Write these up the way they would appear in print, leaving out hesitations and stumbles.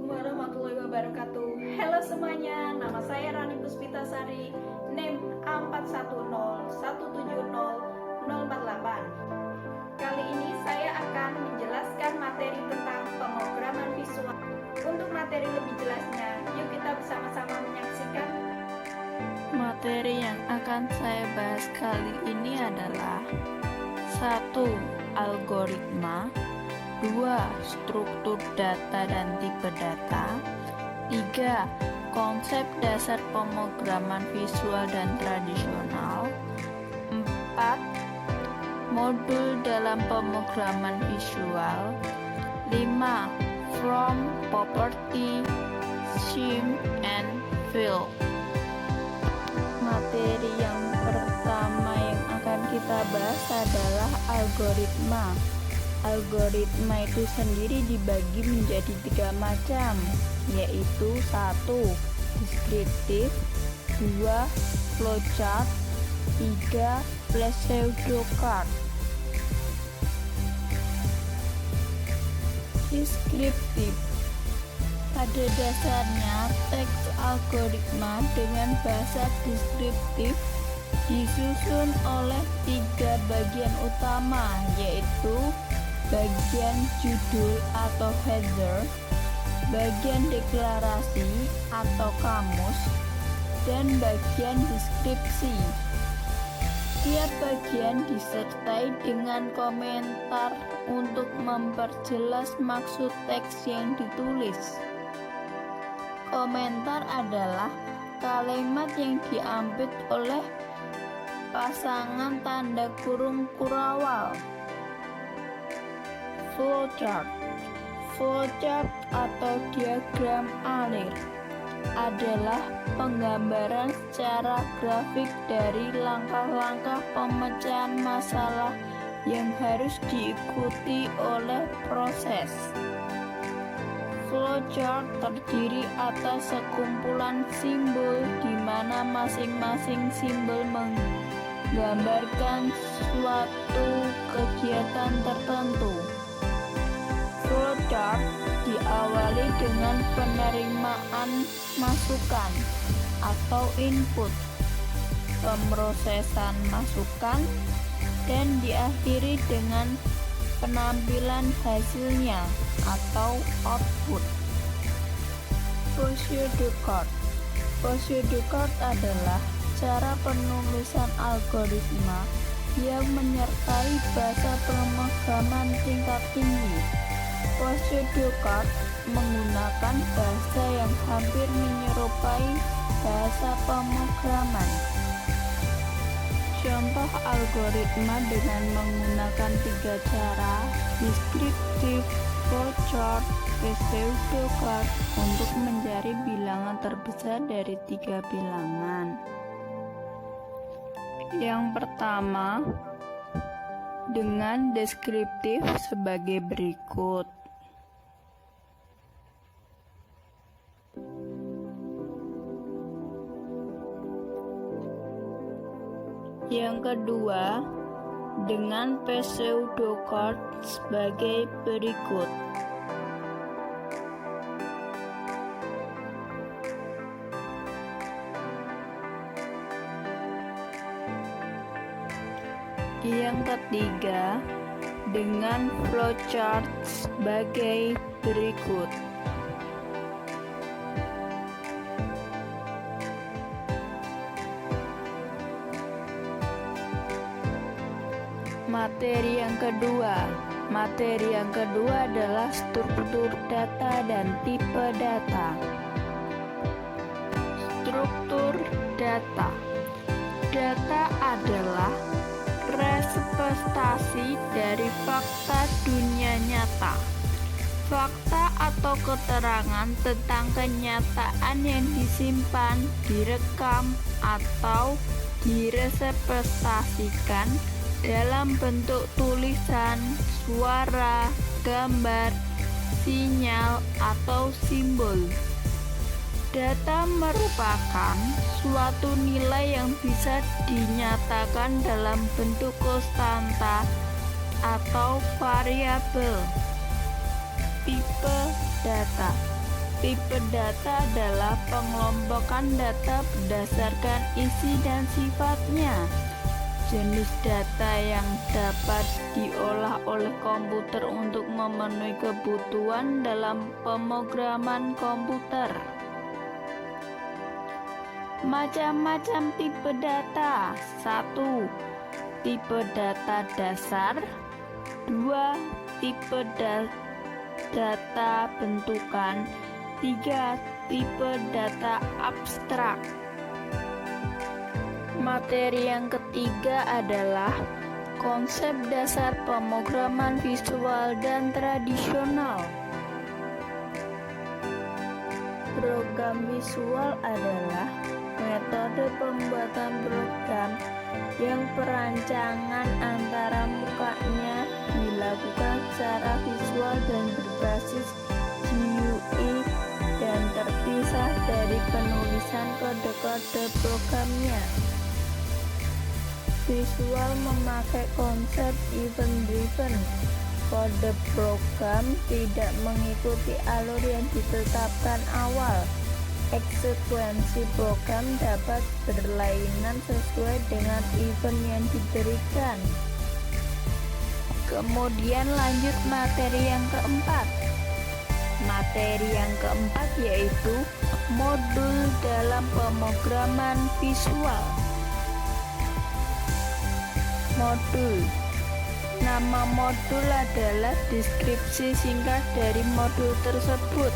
Assalamualaikum warahmatullahi wabarakatuh. Halo semuanya, nama saya Rani Puspitasari, NIM A410170048. Kali ini saya akan menjelaskan materi tentang pemrograman visual. Untuk materi lebih jelasnya, yuk kita bersama-sama menyaksikan. Materi yang akan saya bahas kali ini adalah 1. Algoritma, 2. Struktur data dan tipe data, 3. Konsep dasar pemrograman visual dan tradisional, 4. Modul dalam pemrograman visual, 5. From, Property, Scheme, and Fill. Materi yang pertama yang akan kita bahas adalah algoritma. Algoritma itu sendiri dibagi menjadi 3 macam, yaitu 1. Deskriptif, 2. Flowchart, 3. Pseudocard. Deskriptif. Pada dasarnya, teks algoritma dengan bahasa deskriptif disusun oleh 3 bagian utama, yaitu bagian judul atau header, bagian deklarasi atau kamus, dan bagian deskripsi. Tiap bagian disertai dengan komentar untuk memperjelas maksud teks yang ditulis. Komentar adalah kalimat yang diambil oleh pasangan tanda kurung kurawal. Flowchart. Flowchart atau diagram alir adalah penggambaran secara grafik dari langkah-langkah pemecahan masalah yang harus diikuti oleh proses. Flowchart terdiri atas sekumpulan simbol di mana masing-masing simbol menggambarkan suatu kegiatan tertentu. Flowchart diawali dengan penerimaan masukan atau input, pemrosesan masukan, dan diakhiri dengan penampilan hasilnya atau output. Pseudocard. Pseudocard adalah cara penulisan algoritma yang menyertai bahasa pemrograman tingkat tinggi. Pseudocard menggunakan bahasa yang hampir menyerupai bahasa pemrograman. Contoh algoritma dengan menggunakan 3 cara: deskriptif, flowchart, pseudocard, untuk mencari bilangan terbesar dari 3 bilangan. Yang pertama, dengan deskriptif sebagai berikut. Yang kedua, dengan pseudocard sebagai berikut. Yang ketiga, dengan flowchart sebagai berikut. Materi yang kedua adalah struktur data dan tipe data. Struktur data. Data adalah representasi dari fakta dunia nyata. Fakta atau keterangan tentang kenyataan yang disimpan, direkam, atau direpresentasikan dalam bentuk tulisan, suara, gambar, sinyal, atau simbol. Data merupakan suatu nilai yang bisa dinyatakan dalam bentuk konstanta atau variabel. Tipe data. Tipe data adalah pengelompokan data berdasarkan isi dan sifatnya. Jenis data yang dapat diolah oleh komputer untuk memenuhi kebutuhan dalam pemrograman komputer. Macam-macam tipe data. 1. Tipe data dasar. 2. Tipe data bentukan. 3. Tipe data abstrak. Materi yang ketiga adalah konsep dasar pemrograman visual dan tradisional. Program visual adalah metode pembuatan program yang perancangan antara mukanya dilakukan secara visual dan berbasis GUI dan terpisah dari penulisan kode-kode programnya. Visual memakai konsep event-driven. Kode program tidak mengikuti alur yang ditetapkan awal. Eksekuensi program dapat berlainan sesuai dengan event yang diberikan. Kemudian lanjut materi yang keempat. Materi yang keempat yaitu modul dalam pemrograman visual. Modul. Nama modul adalah deskripsi singkat dari modul tersebut.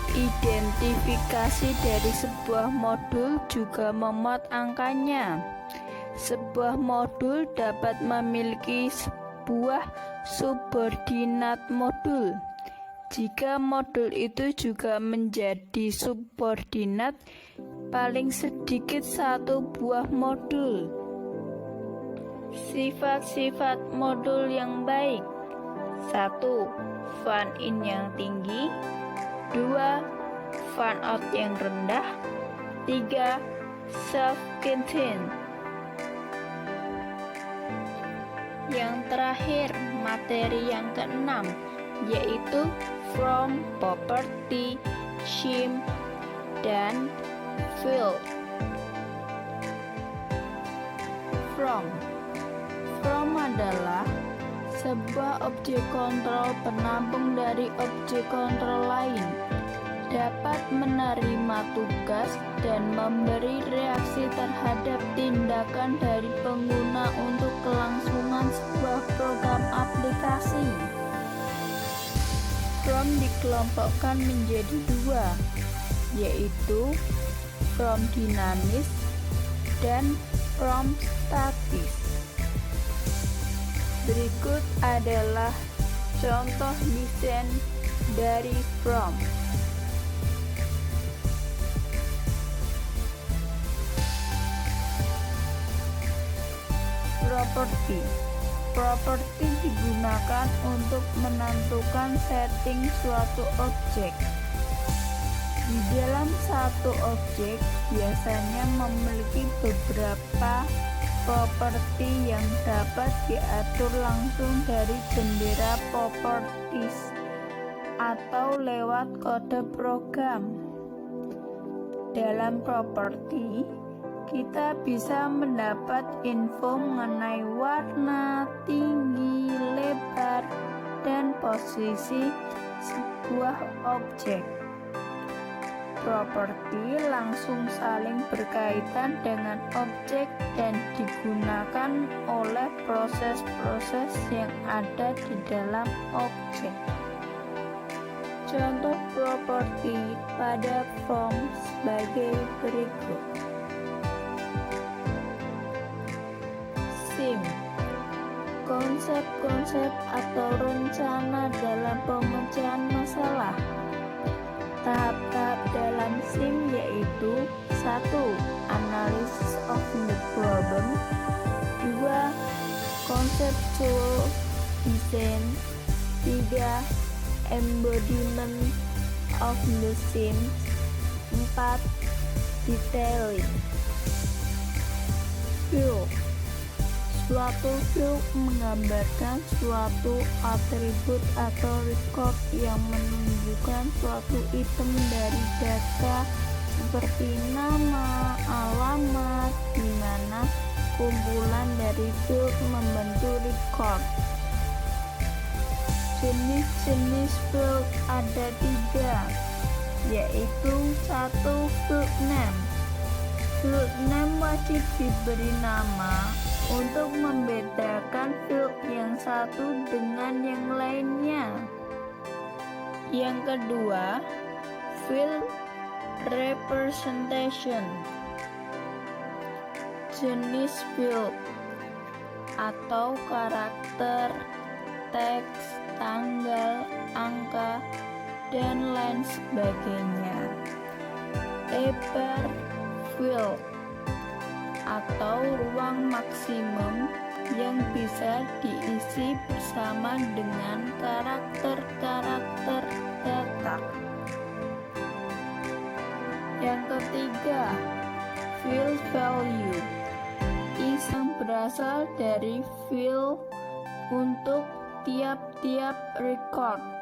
Identifikasi dari sebuah modul juga memuat angkanya. Sebuah modul dapat memiliki sebuah subordinat modul. Jika modul itu juga menjadi subordinat, paling sedikit satu buah modul. Sifat-sifat modul yang baik. 1. Fan-in yang tinggi. 2. Fan-out yang rendah. 3. Self-contained. Yang terakhir, materi yang keenam, yaitu from, property, shim, dan field. From adalah sebuah objek kontrol penampung dari objek kontrol lain, dapat menerima tugas dan memberi reaksi terhadap tindakan dari pengguna untuk kelangsungan sebuah program aplikasi. From dikelompokkan menjadi dua, yaitu from dinamis dan from statis. Berikut adalah contoh desain dari from. Properti digunakan untuk menentukan setting suatu objek. Di dalam satu objek biasanya memiliki beberapa properti yang dapat diatur langsung dari bendera properties atau lewat kode program. Dalam properti, kita bisa mendapat info mengenai warna, tinggi, lebar, dan posisi sebuah objek. Properti langsung saling berkaitan dengan objek dan digunakan oleh proses-proses yang ada di dalam objek. Contoh properti pada from sebagai berikut. SIM, konsep-konsep atau rencana dalam pemecahan masalah. Tahap-tahap dalam SIM yaitu 1. Analysis of the problem. 2. Conceptual design. 3. Embodiment of the SIM. 4. Detailing. Field, Suatu field menggambarkan suatu atribut atau record yang menunjukkan suatu item dari data seperti nama, alamat, di mana kumpulan dari field membentuk record. Jenis-jenis field ada 3, yaitu 1. Field name. Field name wajib diberi nama untuk membedakan field yang satu dengan yang lainnya. Yang kedua, field representation. Jenis field atau karakter, teks, tanggal, angka, dan lain sebagainya. Lebar field atau ruang maksimum yang bisa diisi bersama dengan karakter-karakter data. Yang ketiga, field value. Yang berasal dari field untuk tiap-tiap record.